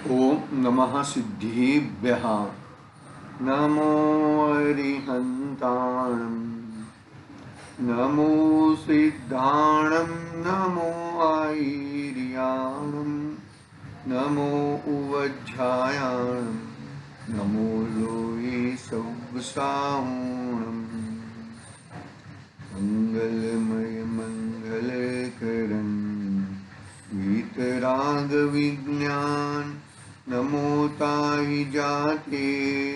ओम नमः सिद्धिभ्यः। नमो अरिहन्ताणं। नमो सिद्धाणं। नमो आयर्याणं। नमो उवज्झायाणं। नमो लोये सव्साहुणम्। मंगलमय मंगलकरण वीतराग विज्ञान। नमो ताहि जाते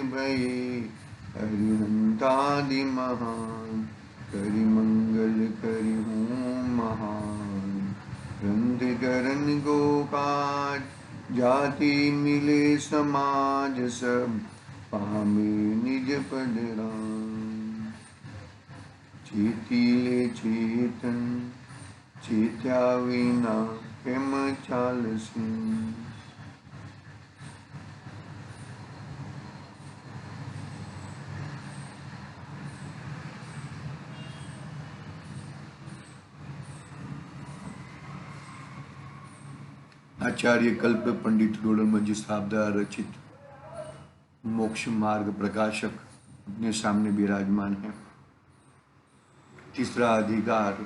भये हरिहंतादि महान। करि मंगल करि हूँ महान। ग्रंथ करन गोकाज जाति मिले समाज सब। पामे निज पद राम। चेतिले चेतन चेत्या विना केम चालसी। आचार्य कल्प पंडित रोडमल साहब द्वारा रचित मोक्ष मार्ग प्रकाशक अपने सामने विराजमान है। तीसरा अधिकार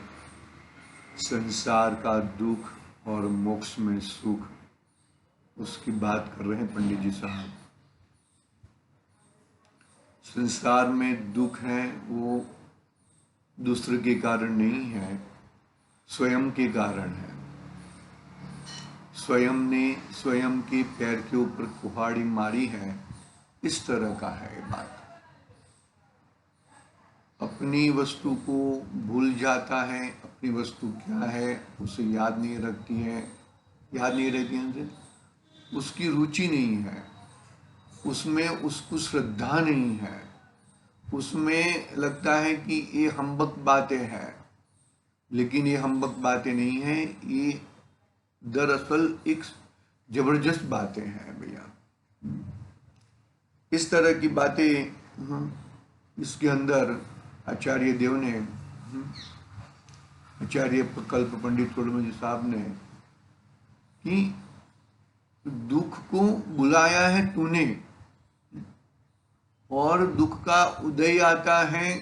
संसार का दुख और मोक्ष में सुख, उसकी बात कर रहे हैं पंडित जी साहब। संसार में दुख है वो दूसरे के कारण नहीं है, स्वयं के कारण है। स्वयं ने स्वयं के पैर के ऊपर कुहाड़ी मारी है, इस तरह का है ये बात। अपनी वस्तु को भूल जाता है, अपनी वस्तु क्या है उसे याद नहीं रखती है, याद नहीं रहती है, उसकी रुचि नहीं है, उसमें उसको श्रद्धा नहीं है, उसमें लगता है कि ये हम्बक बातें हैं। लेकिन ये हम्बक बातें नहीं है, ये दरअसल एक जबरदस्त बातें हैं भैया। इस तरह की बातें इसके अंदर आचार्य देव ने, आचार्य कल्प पंडित रोडमल साहब ने, कि दुख को बुलाया है तूने और दुख का उदय आता है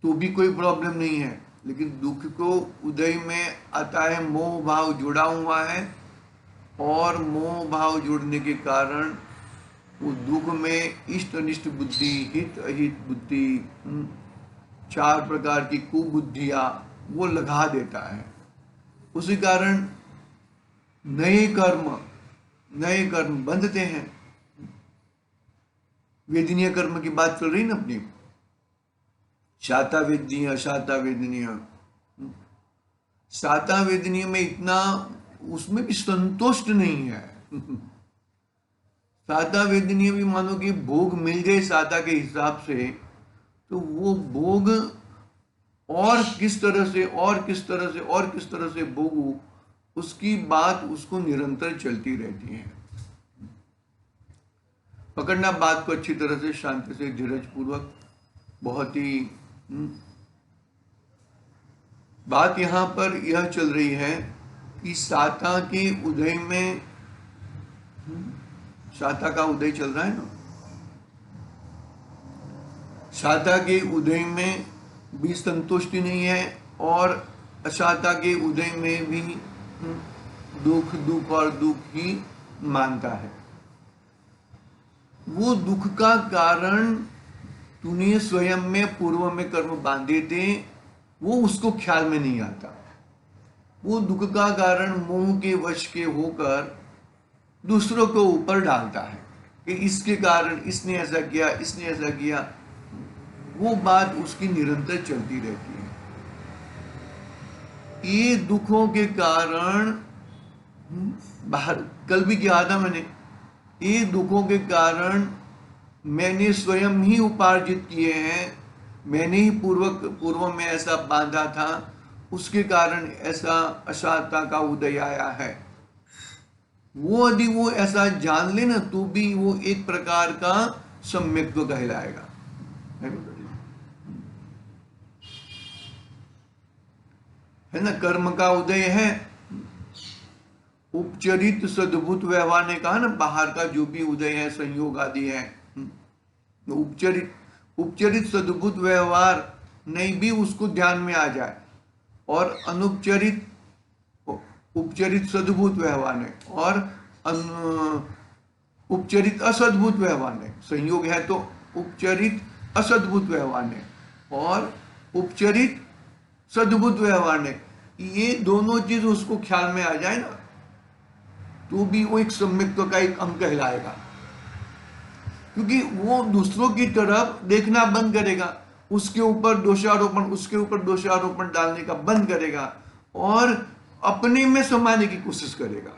तो भी कोई प्रॉब्लम नहीं है, लेकिन दुख को उदय में आता है मोह भाव जुड़ा हुआ है, और मोह भाव जुड़ने के कारण वो दुख में इष्ट अनिष्ट बुद्धि, हित अहित बुद्धि, चार प्रकार की कुबुद्धियां वो लगा देता है। उसी कारण नए कर्म बंधते हैं। वेदनीय कर्म की बात चल रही ना अपनी, शाता वेदनीय अशाता वेदनीय। शाता वेदनीय में इतना उसमें भी संतुष्ट नहीं है। साता वेदनीय भी मानो कि भोग मिल गए साता के हिसाब से, तो वो भोग और किस तरह से और किस तरह से और किस तरह से भोगू, उसकी बात उसको निरंतर चलती रहती है। पकड़ना बात को अच्छी तरह से, शांति से, धीरज पूर्वक, बहुत ही बात यहां पर यह चल रही है कि साता के उदय में, शाता का उदय चल रहा है ना, शाता के उदय में भी संतुष्टि नहीं है और अशाता के उदय में भी दुख दुख और दुख ही मानता है। वो दुख का कारण तूने स्वयं में पूर्व में कर्म बांधे थे, वो उसको ख्याल में नहीं आता। वो दुख का कारण मोह के वश के होकर दूसरों को ऊपर डालता है कि इसके कारण इसने ऐसा किया, इसने ऐसा किया। वो बात उसकी निरंतर चलती रहती है। ये दुखों के कारण बाहर कल भी किया था मैंने, ये दुखों के कारण मैंने स्वयं ही उपार्जित किए हैं, मैंने ही पूर्व में ऐसा बांधा था, उसके कारण ऐसा अशांतता का उदय आया है। वो यदि वो ऐसा जान ले ना, तो भी वो एक प्रकार का सम्यक्त्व कहलाएगा। है ना, कर्म का उदय है, उपचरित सद्भुत व्यवहार ने कहा ना, बाहर का जो भी उदय है, संयोग आदि है, उपचरित सद्भुत व्यवहार नहीं भी उसको ध्यान में आ जाए, और अनुपचरित उपचरित सद्भुत व्यवहार ने और उपचरित असद्भुत व्यवहार ने, संयोग है तो उपचरित असद्भुत व्यवहार ने और उपचरित सद्भुत व्यवहार ने, ये दोनों चीज उसको ख्याल में आ जाए ना, तो भी वो एक सम्यक्त्व का एक अंग कहलाएगा, क्योंकि वो दूसरों की तरफ देखना बंद करेगा, उसके ऊपर दोषारोपण डालने का बंद करेगा और अपने में समाने की कोशिश करेगा।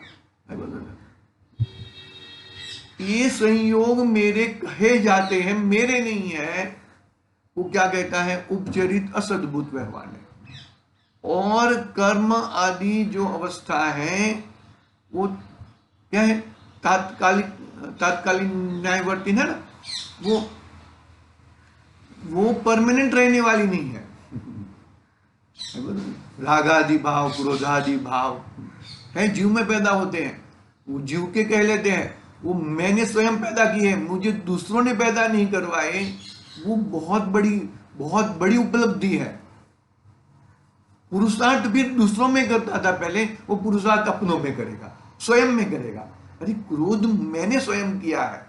ये संयोग मेरे कहे जाते हैं, मेरे नहीं है, वो क्या कहता है, उपचरित असद्भुत व्यवहार है। और कर्म आदि जो अवस्था है वो क्या है, तात्कालिक न्यायवर्ती है ना, वो परमानेंट रहने वाली नहीं है। रागादि भाव, क्रोधादि भाव है, जीव में पैदा होते हैं, वो जीव के कह लेते हैं, वो मैंने स्वयं पैदा किए, मुझे दूसरों ने पैदा नहीं करवाए, वो बहुत बड़ी उपलब्धि है। पुरुषार्थ भी दूसरों में करता था पहले, वो पुरुषार्थ अपनों में करेगा, स्वयं में करेगा। अरे क्रोध मैंने स्वयं किया है,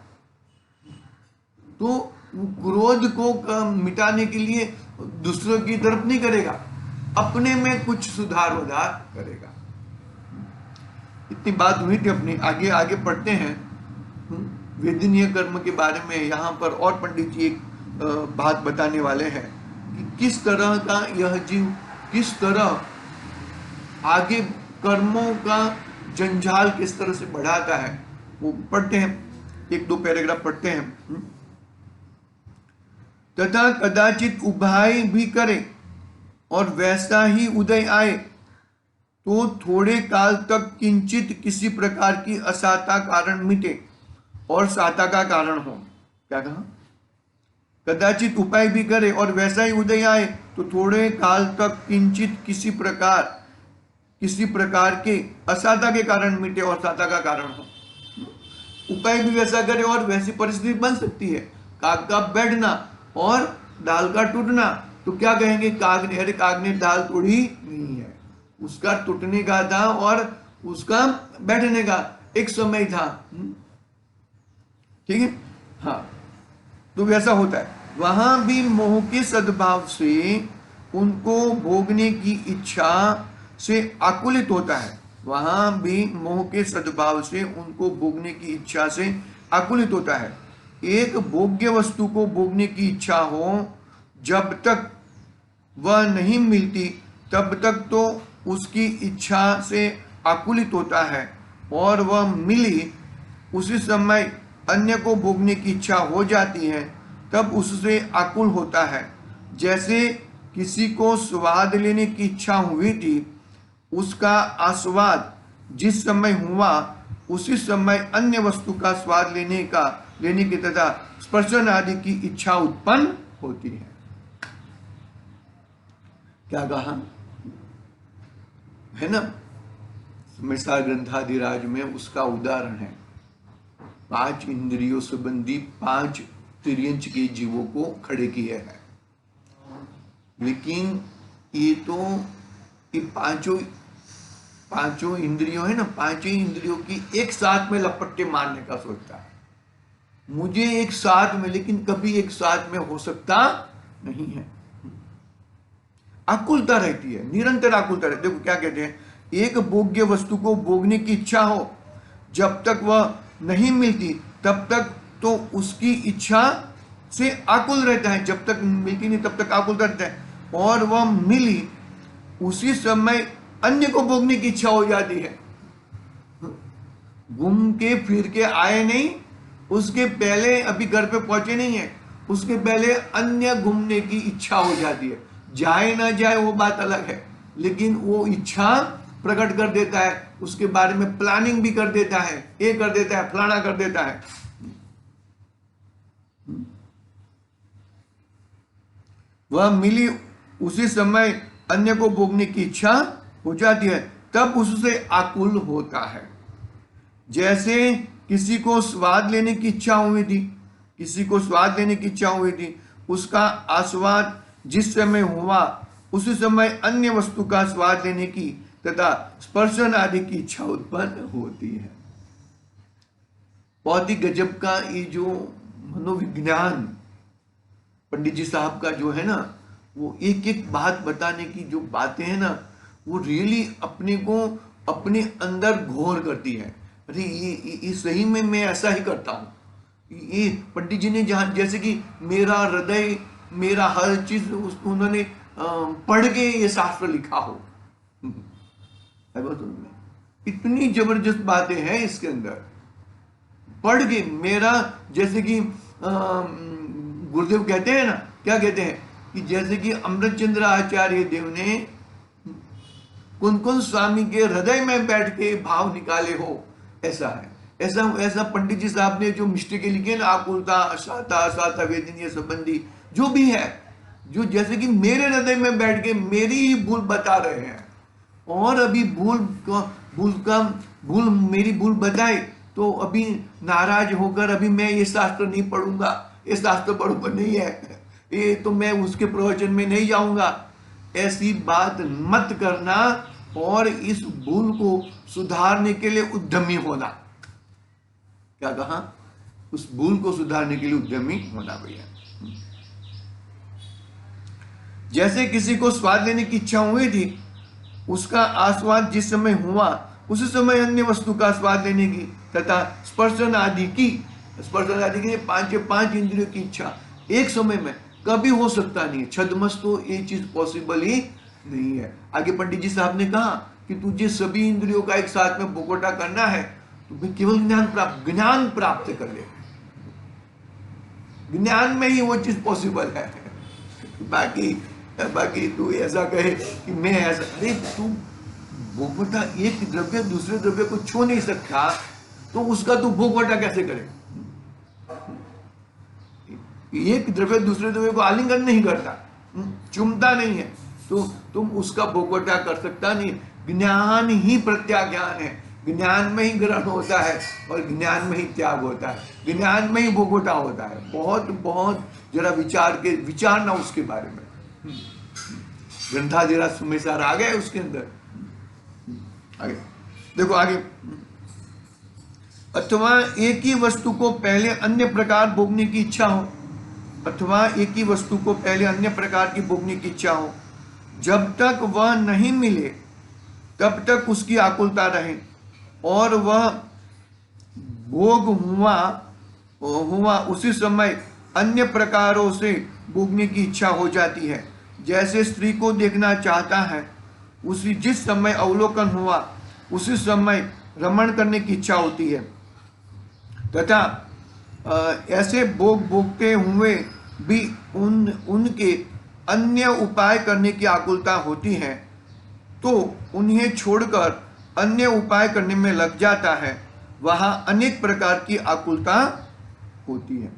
तो क्रोध को मिटाने के लिए दूसरों की तरफ नहीं करेगा, अपने में कुछ सुधार उधार करेगा। इतनी बात हुई थी अपनी, आगे पढ़ते हैं वेदनीय कर्म के बारे में। यहाँ पर और पंडित जी एक बात बताने वाले हैं कि किस तरह का यह जीव किस तरह आगे कर्मों का जंजाल किस तरह से बढ़ाता है, वो पढ़ते हैं, एक दो पैराग्राफ पढ़ते हैं। तथा कदाचित उभाय भी करे और वैसा ही उदय आए तो थोड़े काल तक किंचित किसी प्रकार की असाता कारण मिटे और साता का कारण हो। क्या कहा, कदाचित उपाय भी करे और वैसा ही उदय आए तो थोड़े काल तक किंचित किसी प्रकार के असाता के कारण मिटे और साता का कारण हो। उपाय भी वैसा करे और वैसी परिस्थिति बन सकती है, काग का बैठना और दाल का टूटना, तो क्या कहेंगे, काग ने दाल तोड़ी नहीं है, उसका टूटने का था और उसका बैठने का एक समय था। ठीक है, हाँ, तो वैसा होता है। वहां भी मोह के सद्भाव से उनको भोगने की इच्छा से आकुलित होता है, वहां भी मोह के सद्भाव से उनको भोगने की इच्छा से आकुलित होता है। एक भोग्य वस्तु को भोगने की इच्छा हो, जब तक वह नहीं मिलती तब तक तो उसकी इच्छा से आकुलित होता है, और वह मिली उसी समय अन्य को भोगने की इच्छा हो जाती है, तब उससे आकुल होता है। जैसे किसी को स्वाद लेने की इच्छा हुई थी, उसका आस्वाद जिस समय हुआ उसी समय अन्य वस्तु का स्वाद लेने की तथा स्पर्शन आदि की इच्छा उत्पन्न होती है। क्या कहा है ना, मिसाल ग्रंथादिराज में उसका उदाहरण है, 5 इंद्रियों संबंधी 5 तिर्यंच के जीवों को खड़े किए है, लेकिन ये तो ये पांचों इंद्रियों है ना, 5 इंद्रियों की एक साथ में लपट्टे मारने का सोचता है, मुझे एक साथ में, लेकिन कभी एक साथ में हो सकता नहीं है। आकुलता रहती है, निरंतर आकुलता रहती है। देखो क्या कहते हैं, एक भोग्य वस्तु को भोगने की इच्छा हो, जब तक वह नहीं मिलती तब तक तो उसकी इच्छा से आकुल रहता है, जब तक मिलती नहीं तब तक आकुल रहता है, और वह मिली उसी समय अन्य को भोगने की इच्छा हो जाती है। घूम के फिर के आए नहीं, उसके पहले अभी घर पे पहुंचे नहीं है, उसके पहले अन्य घूमने की इच्छा हो जाती है। जाए ना जाए वो बात अलग है, लेकिन वो इच्छा प्रकट कर देता है, उसके बारे में प्लानिंग भी कर देता है, ये कर देता है, फलाना कर देता है। वह मिली उसी समय अन्य को भोगने की इच्छा हो जाती है, तब उससे आकुल होता है। जैसे किसी को स्वाद लेने की इच्छा हुई थी, किसी को स्वाद लेने की इच्छा हुई थी, उसका आस्वाद जिस समय हुआ उसी समय अन्य वस्तु का स्वाद लेने की तथा स्पर्शन आदि की इच्छा उत्पन्न होती है। बहुत ही गजब का ये जो मनोविज्ञान पंडित जी साहब का जो है ना, वो एक एक बात बताने की जो बातें हैं ना, वो रियली अपने को अपने अंदर घोर करती है। अरे ये सही में मैं ऐसा ही करता हूँ। ये पंडित जी ने जहाँ जैसे कि मेरा हृदय, मेरा हर चीज उन्होंने पढ़ के ये शास्त्र लिखा हो। इतनी जबरदस्त बातें हैं इसके अंदर, पढ़ के मेरा, जैसे कि गुरुदेव कहते हैं ना, क्या कहते हैं कि जैसे कि अमृतचंद्र आचार्य देव ने कुन स्वामी के हृदय में बैठ के भाव निकाले हो, ऐसा है। ऐसा ऐसा पंडित जी साहब ने जो मिस्टेकें लिखे ना, आकुलता, अशाता, अशाता वेदनीय संबंधी जो भी है, जो जैसे कि मेरे हृदय में बैठ के मेरी ही भूल बता रहे हैं। और अभी भूल मेरी भूल बताए तो अभी नाराज होकर अभी मैं ये शास्त्र नहीं पढ़ूंगा, ये शास्त्र पढ़ूंगा नहीं है, ये तो मैं उसके प्रवचन में नहीं जाऊंगा। ऐसी बात मत करना और इस भूल को सुधारने के लिए उद्यमी होना। क्या कहा? उस भूल को सुधारने के लिए उद्यमी होना भैया। जैसे किसी को स्वाद लेने की इच्छा हुई थी, उसका आस्वाद जिस समय हुआ उसी समय अन्य वस्तु का स्वाद लेने की तथा स्पर्शन आदि की पांच इंद्रियों की इच्छा एक समय में कभी हो सकता नहीं है। छद्मस तो ये चीज पॉसिबल ही नहीं है। आगे पंडित जी साहब ने कहा कि तुझे सभी इंद्रियों का एक साथ में भोगोटा करना है तो केवल ज्ञान प्राप्त कर ले। ज्ञान में ही वो चीज पॉसिबल है। बाकी तू ऐसा कहे कि मैं ऐसा, अरे तू भोगवटा एक द्रव्य दूसरे द्रव्य को छू नहीं सकता तो उसका तू भोगवटा कैसे करे? एक द्रव्य दूसरे द्रव्य को आलिंगन नहीं करता, चुमता नहीं है, तो तुम उसका भोगवटा कर सकता नहीं। ज्ञान ही प्रत्याज्ञान है, ज्ञान में ही ग्रहण होता है और ज्ञान में ही त्याग होता है, ज्ञान में ही भोगवटा होता है। बहुत बहुत जरा विचारना उसके बारे में। ग्रंथाधिराज सुमेशार आ गए उसके अंदर। आगे देखो आगे, अथवा एक ही वस्तु को पहले अन्य प्रकार भोगने की इच्छा हो, अथवा एक ही वस्तु को पहले अन्य प्रकार की भोगने की इच्छा हो, जब तक वह नहीं मिले तब तक उसकी आकुलता रहे और वह भोग हुआ उसी समय अन्य प्रकारों से भोगने की इच्छा हो जाती है। जैसे स्त्री को देखना चाहता है, उसी जिस समय अवलोकन हुआ उसी समय रमण करने की इच्छा होती है तथा ऐसे भोगते हुए भी उनके अन्य उपाय करने की आकुलता होती है, तो उन्हें छोड़कर अन्य उपाय करने में लग जाता है। वहां अनेक प्रकार की आकुलता होती है।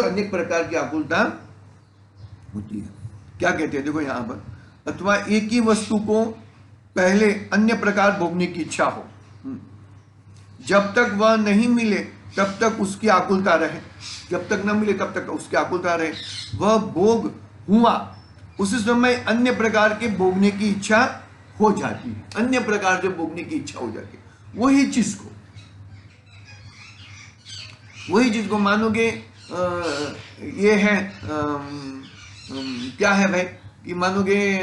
अनेक प्रकार की आकुलता होती है। क्या कहते हैं देखो यहां पर, अथवा एक ही वस्तु को पहले अन्य प्रकार भोगने की इच्छा हो, जब तक वह नहीं मिले तब तक उसकी आकुलता रहे, जब तक न मिले तब तक उसकी आकुलता रहे। वह भोग हुआ उसी समय अन्य प्रकार के भोगने की इच्छा हो जाती है, अन्य प्रकार से भोगने की इच्छा हो जाती है। वही चीज को मानोगे, ये है क्या है भाई कि मानोगे,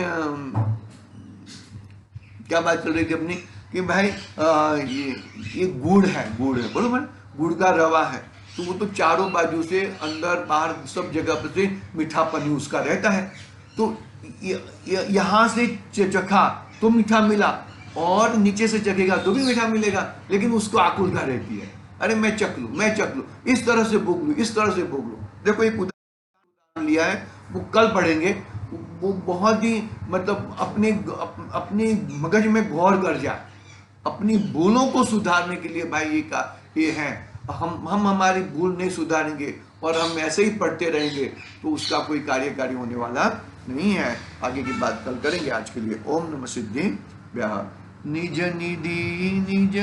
क्या बात चल रही थी अपनी कि भाई ये गुड़ है बरोबर, गुड़ का रवा है तो वो तो चारों बाजू से अंदर बाहर सब जगह पर से मीठापन उसका रहता है। तो यहाँ से चखा तो मीठा मिला और नीचे से चखेगा तो भी मीठा मिलेगा, लेकिन उसको आकुलता रहती है, अरे मैं चख लूँ, इस तरह से भोग लूँ। देखो एक उदाहरण लिया है, वो कल पढ़ेंगे, वो बहुत ही मतलब अपने मगज में गौर कर जाए, अपनी भूलों को सुधारने के लिए भाई ये है। हम हमारी भूल नहीं सुधारेंगे और हम ऐसे ही पढ़ते रहेंगे तो उसका कोई कार्यकारी होने वाला नहीं है। आगे की बात कल करेंगे। आज के लिए ओम नमः सिद्धि व्याह निज निधि निज